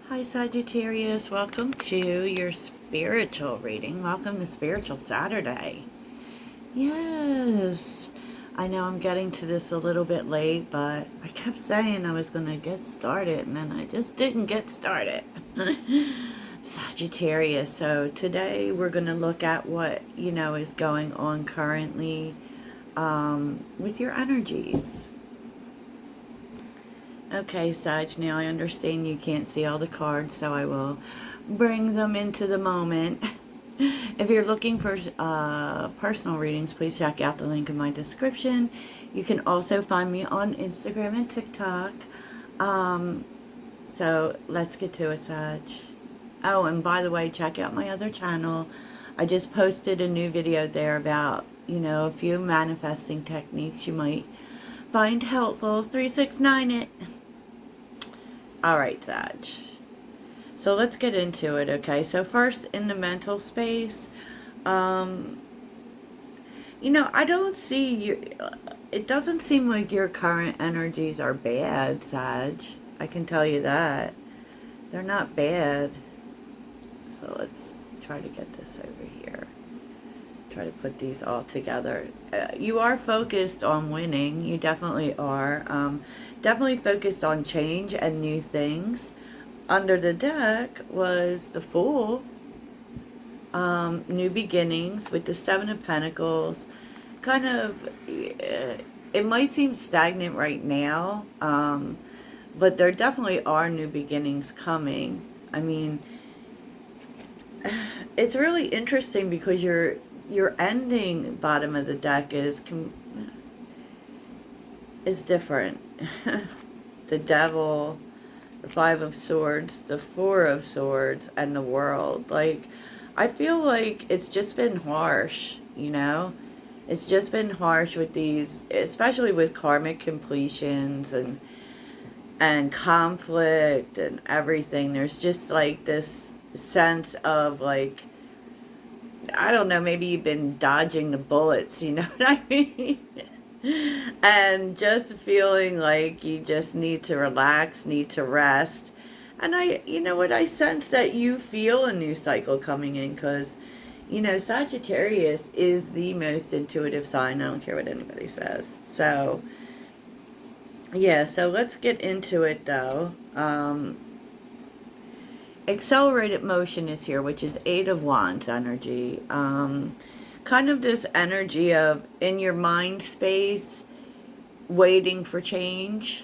Hi Sagittarius, welcome to your spiritual reading. Welcome to Spiritual Saturday. Yes, I know I'm getting to this a little bit late, but I kept saying I was going to get started and then I just didn't get started. Sagittarius, so today we're going to look at what, is going on currently with your energies. Okay, Sag, now I understand you can't see all the cards, so I will bring them into the moment. If you're looking for personal readings, please check out the link in my description. You can also find me on Instagram and TikTok. So let's get to it, Sag. Oh, and by the way, check out my other channel. I just posted a new video there about, a few manifesting techniques you might find helpful. 369 it. Alright, Sag. So let's get into it, okay? So first, in the mental space, I don't see you. It doesn't seem like your current energies are bad, Sag. I can tell you that. They're not bad. So let's try to get this over here. Try to put these all together. You are focused on winning. You definitely are. Definitely focused on change and new things. Under the deck was the Fool. New beginnings with the Seven of Pentacles. Kind of, it might seem stagnant right now, but there definitely are new beginnings coming. I mean, it's really interesting because your ending bottom of the deck is different. The Devil, the Five of Swords, the Four of Swords, and the World. Like, I feel like it's just been harsh, It's just been harsh with these, especially with karmic completions and conflict and everything. There's just like this sense of like, I don't know, maybe you've been dodging the bullets, you know what I mean? And just feeling like you just need to relax, need to rest. And I sense that you feel a new cycle coming in because, Sagittarius is the most intuitive sign. I don't care what anybody says. So, yeah, so let's get into it though. Accelerated motion is here, which is Eight of Wands energy. Kind of this energy of in your mind space, waiting for change,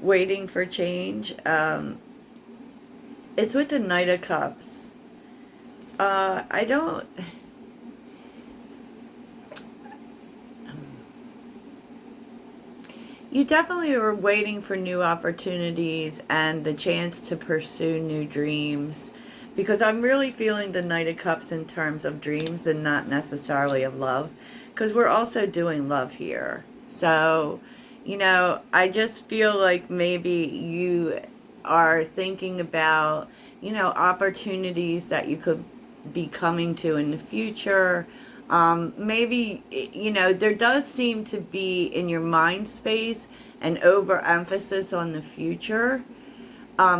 waiting for change. It's with the Knight of Cups. I don't... You definitely are waiting for new opportunities and the chance to pursue new dreams. Because I'm really feeling the Knight of Cups in terms of dreams and not necessarily of love. Because we're also doing love here. So, I just feel like maybe you are thinking about, opportunities that you could be coming to in the future. Maybe, there does seem to be in your mind space an overemphasis on the future.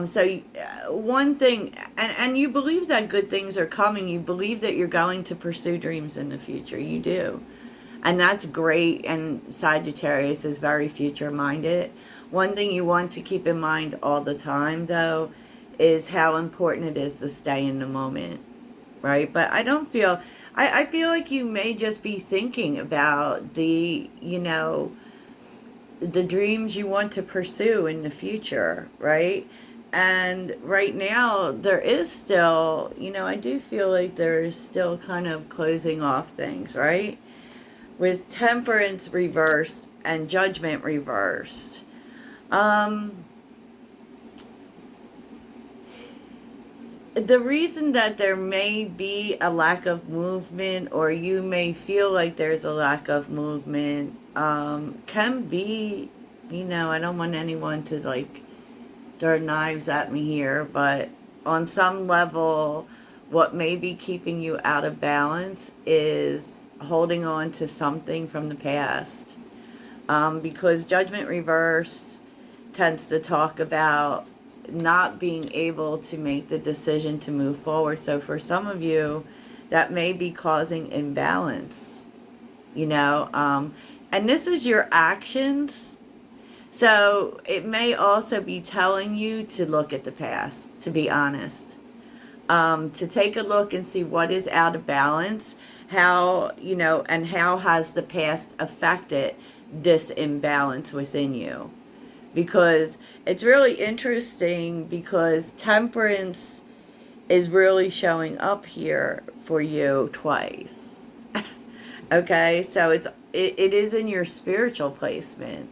So one thing, and you believe that good things are coming. You believe that you're going to pursue dreams in the future. You do. And that's great. And Sagittarius is very future minded. One thing you want to keep in mind all the time, though, is how important it is to stay in the moment. Right? But I don't feel... I feel like you may just be thinking about the, the dreams you want to pursue in the future, right? And right now, there is still, I do feel like there is still kind of closing off things, right? With Temperance reversed and Judgment reversed. The reason that there may be a lack of movement, or you may feel like there's a lack of movement, can be, I don't want anyone to like throw knives at me here, but on some level, what may be keeping you out of balance is holding on to something from the past. Because Judgment reverse tends to talk about not being able to make the decision to move forward. So for some of you, that may be causing imbalance, you know, and this is your actions. So it may also be telling you to look at the past, to be honest, to take a look and see what is out of balance, how, you know, and how has the past affected this imbalance within you. Because it's really interesting, because temperance is really showing up here for you twice. Okay, so it is in your spiritual placement.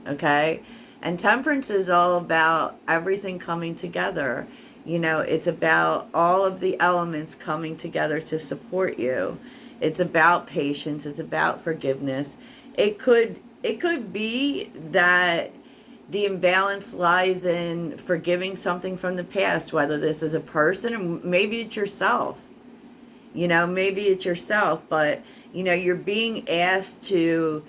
Okay, and temperance is all about everything coming together. You know, it's about all of the elements coming together to support you. It's about patience, it's about forgiveness. It could be that the imbalance lies in forgiving something from the past, whether this is a person or maybe it's yourself. You know, maybe it's yourself, but you know, you're being asked to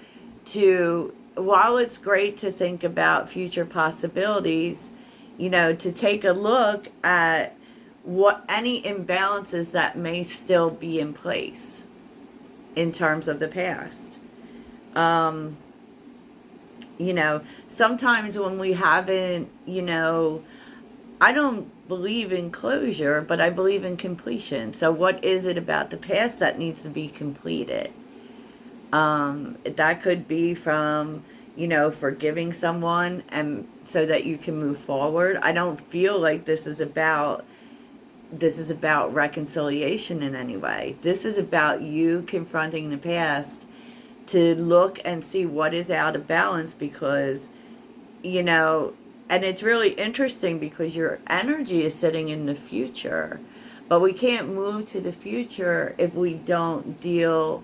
while it's great to think about future possibilities, you know, to take a look at what any imbalances that may still be in place in terms of the past. You know, sometimes when we haven't, you know, I don't believe in closure, but I believe in completion. So what is it about the past that needs to be completed? That could be from, you know, forgiving someone and so that you can move forward. I don't feel like this is about reconciliation in any way. This is about you confronting the past to look and see what is out of balance, because, you know, and it's really interesting because your energy is sitting in the future, but we can't move to the future if we don't deal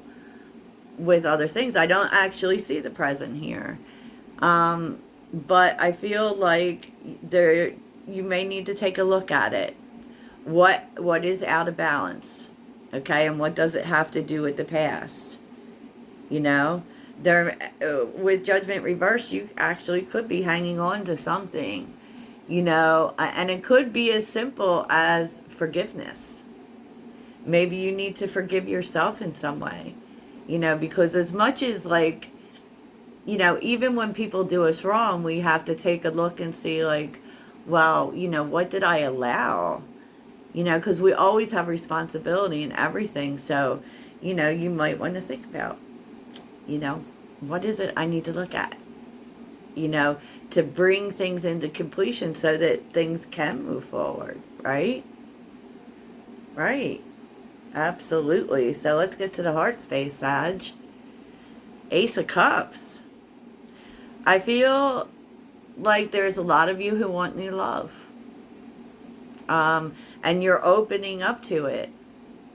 with other things. I don't actually see the present here. But I feel like you may need to take a look at it. What is out of balance? Okay, and what does it have to do with the past? You know, there with Judgment reversed, you actually could be hanging on to something, you know, and it could be as simple as forgiveness. Maybe you need to forgive yourself in some way, you know, because as much as, like, you know, even when people do us wrong, we have to take a look and see, like, well, you know, what did I allow? You know, because we always have responsibility in everything. So, you know, you might want to think about, you know, what is it I need to look at, you know, to bring things into completion so that things can move forward, right? Right. Absolutely. So let's get to the heart space, Sag. Ace of Cups. I feel like there's a lot of you who want new love. And you're opening up to it.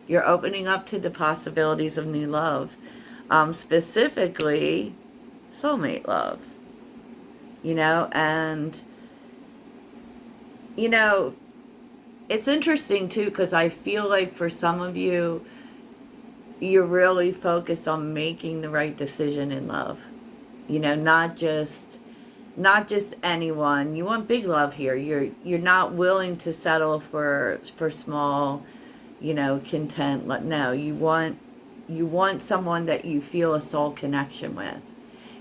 You're opening up to the possibilities of new love. Specifically, soulmate love. You know, and, you know, it's interesting too, because I feel like for some of you, you're really focused on making the right decision in love. You know, not just anyone. You want big love here. You're not willing to settle for small, you know, content. No, you want someone that you feel a soul connection with.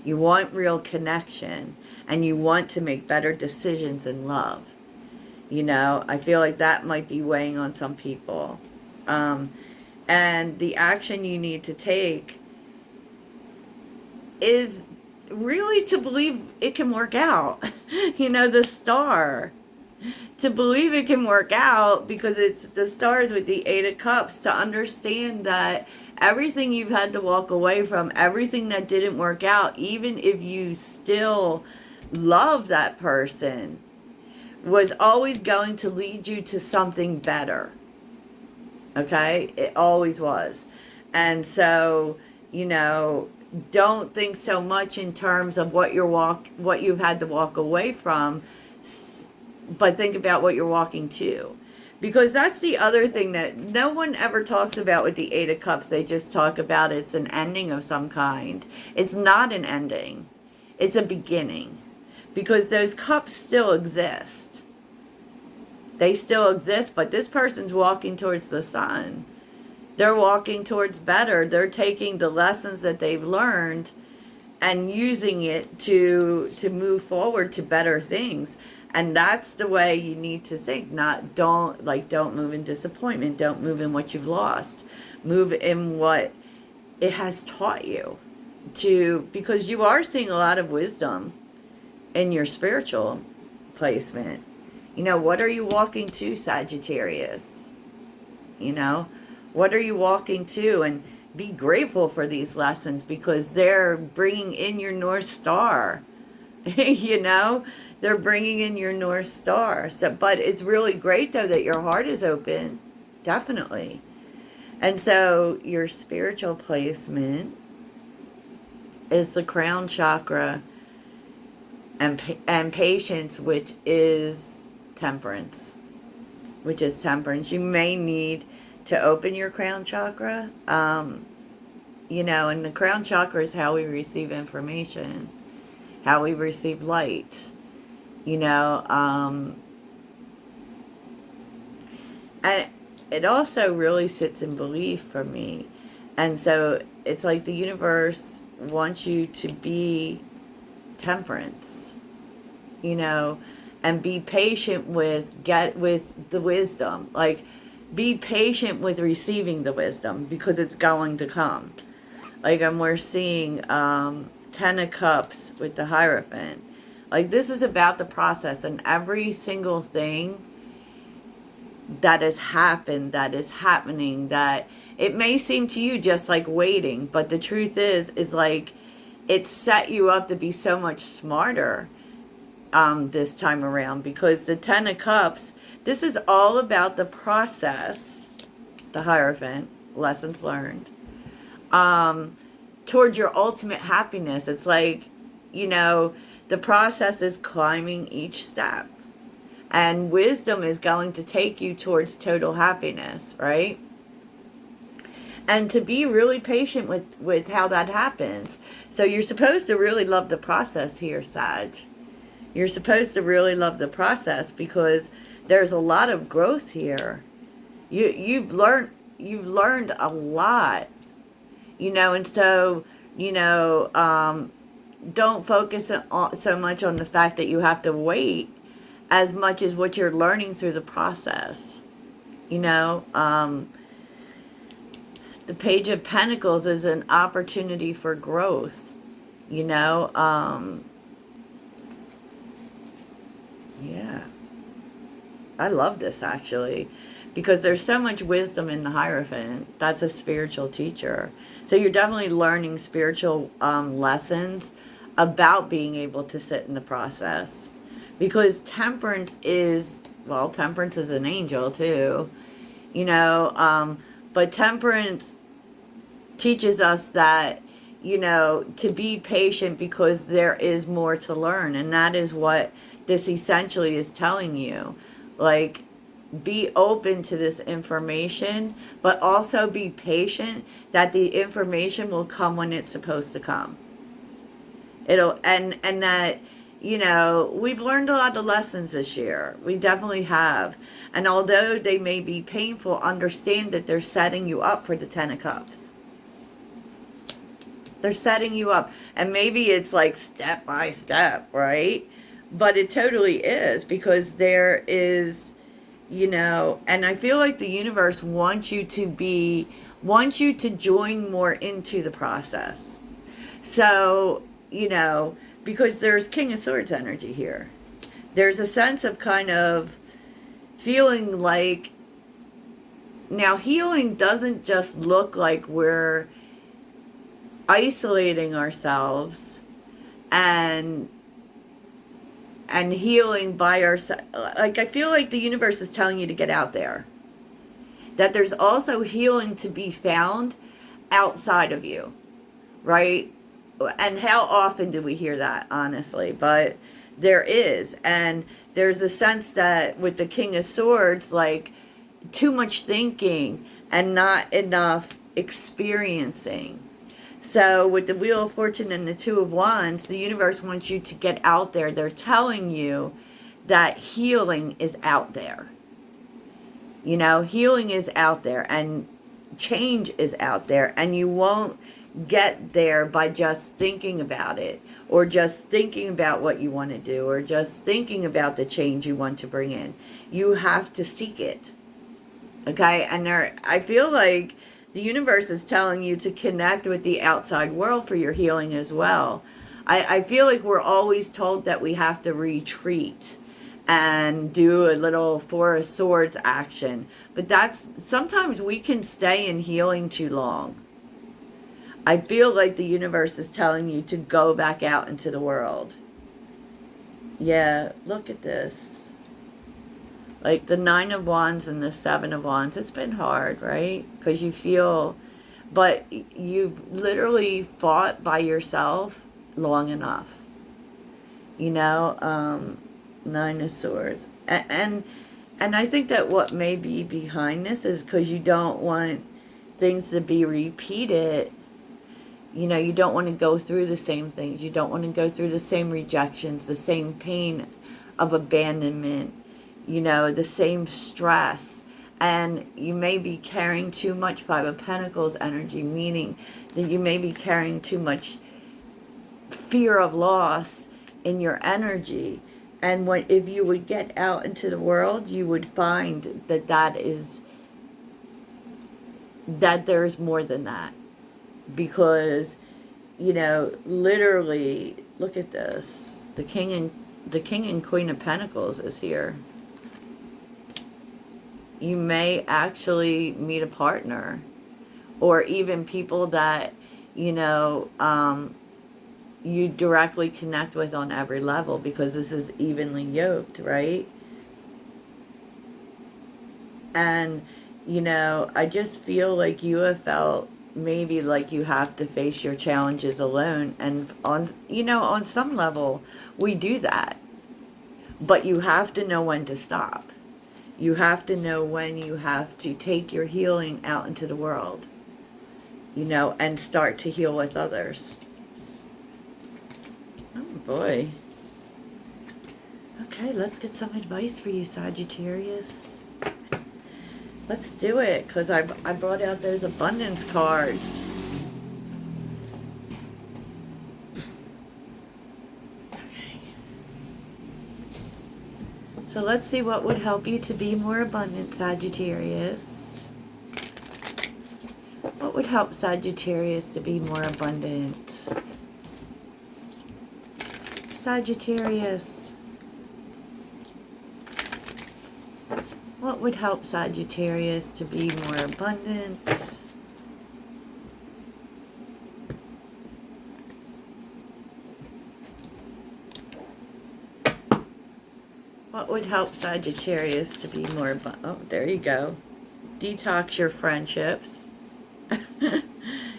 You want real connection, and you want to make better decisions in love. You know, I feel like that might be weighing on some people. And the action you need to take is really to believe it can work out. You know, the star. To believe it can work out, because it's the stars with the Eight of Cups, to understand that everything you've had to walk away from, everything that didn't work out, even if you still love that person, was always going to lead you to something better. Okay? It always was. And so, you know, don't think so much in terms of what you've had to walk away from, but think about what you're walking to. Because that's the other thing that no one ever talks about with the Eight of Cups. They just talk about it's an ending of some kind. It's not an ending. It's a beginning. Because those cups still exist. They still exist, but this person's walking towards the sun. They're walking towards better. They're taking the lessons that they've learned and using it to move forward to better things. And that's the way you need to think. Don't move in disappointment. Don't move in what you've lost. Move in what it has taught you because you are seeing a lot of wisdom in your spiritual placement. What are you walking to, Sagittarius? What are you walking to? And be grateful for these lessons because they're bringing in your North Star. They're bringing in your North Star. But it's really great, though, that your heart is open. Definitely. And so your spiritual placement is the crown chakra and patience, which is temperance. You may need to open your crown chakra. And the crown chakra is how we receive information, how we receive light. And it also really sits in belief for me. And so it's like the universe wants you to be temperance, and be patient with the wisdom. Like, be patient with receiving the wisdom because it's going to come. Like, we're seeing 10 of Cups with the Hierophant. Like, this is about the process, and every single thing that has happened, that is happening, that it may seem to you just like waiting, but the truth is like it set you up to be so much smarter this time around, because the 10 of Cups, this is all about the process, the Hierophant, lessons learned, toward your ultimate happiness. It's like, the process is climbing each step. And wisdom is going to take you towards total happiness, right? And to be really patient with how that happens. So you're supposed to really love the process here, Sag. You're supposed to really love the process because there's a lot of growth here. You've learned a lot, and so, don't focus so much on the fact that you have to wait as much as what you're learning through the process. The Page of Pentacles is an opportunity for growth. Yeah. I love this, actually, because there's so much wisdom in the Hierophant. That's a spiritual teacher. So you're definitely learning spiritual lessons about being able to sit in the process. Because temperance is an angel too, but temperance teaches us that, to be patient because there is more to learn. And that is what this essentially is telling you. Like, be open to this information, but also be patient that the information will come when it's supposed to come. And that, we've learned a lot of lessons this year. We definitely have. And although they may be painful, understand that they're setting you up for the 10 of Cups. They're setting you up. And maybe it's like step by step, right? But it totally is, because there is, and I feel like the universe wants you to join more into the process. So, because there's King of Swords energy here. There's a sense of kind of feeling like, now healing doesn't just look like we're isolating ourselves and healing by ourselves. Like, I feel like the universe is telling you to get out there. That there's also healing to be found outside of you, right? And how often do we hear that, honestly? But there is. And there's a sense that with the King of Swords, like, too much thinking and not enough experiencing. So with the Wheel of Fortune and the Two of Wands, the universe wants you to get out there. They're telling you that healing is out there. You know, healing is out there and change is out there, and you won't get there by just thinking about it, or just thinking about what you want to do, or just thinking about the change you want to bring in. You have to seek it. Okay? And I feel like the universe is telling you to connect with the outside world for your healing as well. I feel like we're always told that we have to retreat and do a little Four of Swords action. But sometimes we can stay in healing too long. I feel like the universe is telling you to go back out into the world. Yeah, look at this. Like the Nine of Wands and the Seven of Wands. It's been hard, right? Because you feel, but you've literally fought by yourself long enough. You know, Nine of Swords. And I think that what may be behind this is because you don't want things to be repeated. You know, you don't want to go through the same things. You don't want to go through the same rejections, the same pain of abandonment, you know, the same stress. And you may be carrying too much Five of Pentacles energy, meaning that you may be carrying too much fear of loss in your energy. And if you would get out into the world, you would find that there's more than that. Because, you know, literally, look at this. The King and Queen of Pentacles is here. You may actually meet a partner, or even people that, you know, you directly connect with on every level, because this is evenly yoked, right? And, you know, I just feel like you have felt maybe like you have to face your challenges alone. And on some level, we do that. But you have to know when to stop. You have to know when you have to take your healing out into the world, you know, and start to heal with others. Oh boy. Okay, let's get some advice for you, Sagittarius. Let's do it, because I brought out those abundance cards. Okay. So let's see what would help you to be more abundant, Sagittarius. What would help Sagittarius to be more abundant? Sagittarius. What would help Sagittarius to be more abundant? What would help Sagittarius to be more abundant? Oh, there you go. Detox your friendships.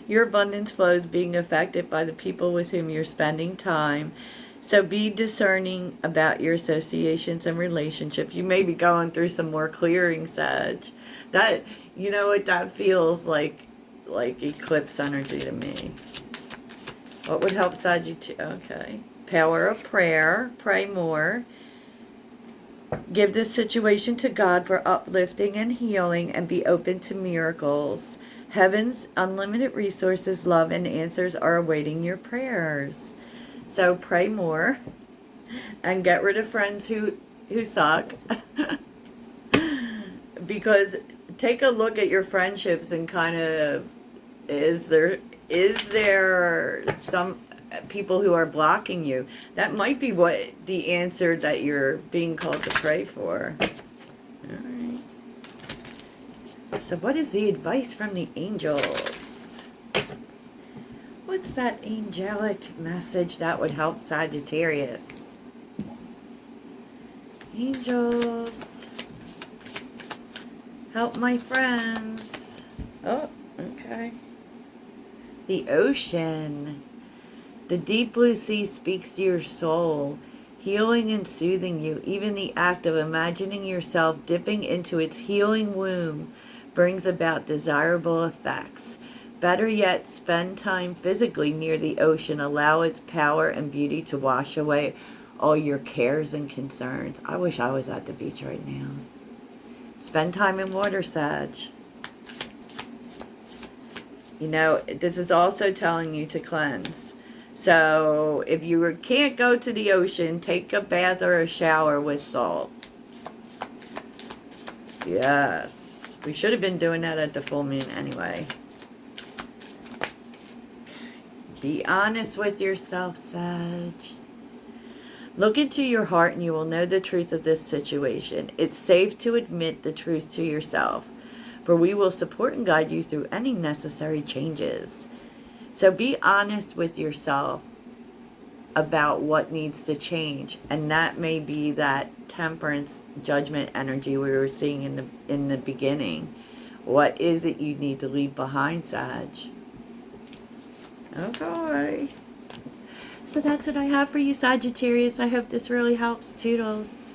Your abundance flow is being affected by the people with whom you're spending time. So be discerning about your associations and relationships. You may be going through some more clearing, Sag. That, you know what, that feels like eclipse energy to me. What would help Sagittarius? Okay. Power of prayer. Pray more. Give this situation to God for uplifting and healing, and be open to miracles. Heaven's unlimited resources, love, and answers are awaiting your prayers. So pray more and get rid of friends who suck. Because take a look at your friendships and kind of, is there some people who are blocking you? That might be what the answer that you're being called to pray for. All right. So what is the advice from the angels? What's that angelic message that would help Sagittarius? Angels, help my friends. Oh, okay. The ocean. The deep blue sea speaks to your soul, healing and soothing you. Even the act of imagining yourself dipping into its healing womb brings about desirable effects. Better yet, spend time physically near the ocean. Allow its power and beauty to wash away all your cares and concerns. I wish I was at the beach right now. Spend time in water, Sag. You know, this is also telling you to cleanse. So if you can't go to the ocean, take a bath or a shower with salt. Yes. We should have been doing that at the full moon anyway. Be honest with yourself, Sag. Look into your heart and you will know the truth of this situation. It's safe to admit the truth to yourself, for we will support and guide you through any necessary changes. So be honest with yourself about what needs to change, and that may be that temperance judgment energy we were seeing in the beginning. What is it you need to leave behind, Sag? Okay. So that's what I have for you, Sagittarius. I hope this really helps. Toodles.